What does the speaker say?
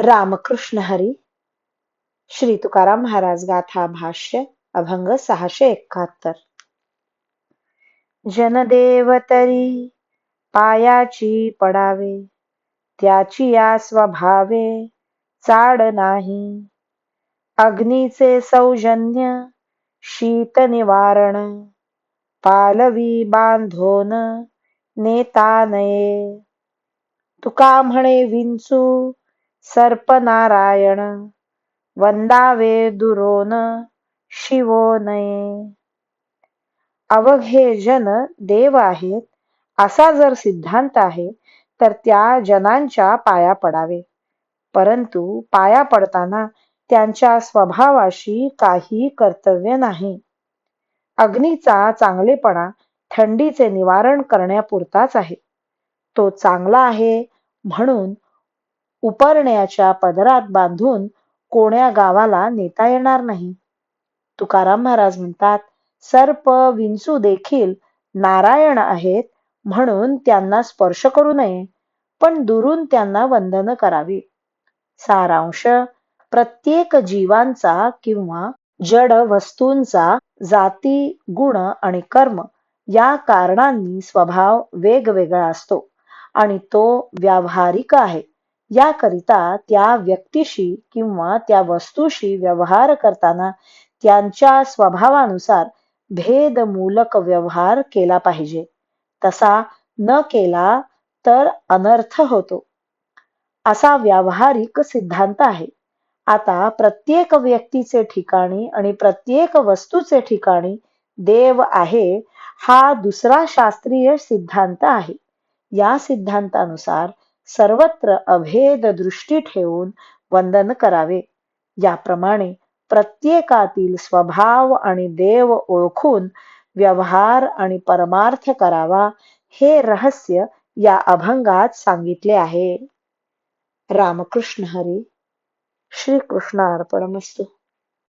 रामकृष्ण हरी. श्री तुकाराम महाराज गाथा भाष्य अभंग 671. जनदेव तरी पायाची पडावे, त्याची या स्वभावे चाड नाही. अग्नीचे सौजन्य शीत निवारण, पालवी बांधोन नेता नये. तुका म्हणे विंचू सर्प नारायण, वंदावे दुरोन शिवो नये. अवघे जन देव आहेत असा जर सिद्धांत आहे तर त्या जनांच्या पाया पडावे, परंतु पाया पडताना त्यांच्या स्वभावाशी काही कर्तव्य नाही. अग्नीचा चांगलेपणा थंडीचे निवारण करण्यापुरताच आहे. तो चांगला आहे म्हणून उपरण्याच्या पदरात बांधून कोण्या गावाला नेता येणार नाही. तुकाराम महाराज म्हणतात, सर्प विंचू देखील नारायण आहेत म्हणून त्यांना स्पर्श करू नये, पण दुरून त्यांना वंदन करावे. सारांश, प्रत्येक जीवांचा किंवा जड वस्तूंचा जाती, गुण आणि कर्म या कारणांनी स्वभाव वेगवेगळा असतो आणि तो व्यावहारिक आहे. याकरिता त्या व्यक्तीशी किंवा त्या वस्तूशी व्यवहार करताना त्यांच्या स्वभावानुसार भेदमूलक व्यवहार केला पाहिजे. तसा न केला तर अनर्थ होतो, असा व्यावहारिक सिद्धांत आहे. आता प्रत्येक व्यक्तीचे ठिकाणी आणि प्रत्येक वस्तूचे ठिकाणी देव आहे हा दुसरा शास्त्रीय सिद्धांत आहे. या सिद्धांतानुसार सर्वत्र अभेद दृष्टी ठेवून वंदन करावे. याप्रमाणे प्रत्येकातील स्वभाव आणि देव ओळखून व्यवहार आणि परमार्थ करावा, हे रहस्य या अभंगात सांगितले आहे. रामकृष्ण हरी. श्री कृष्ण अर्पणमस्तु.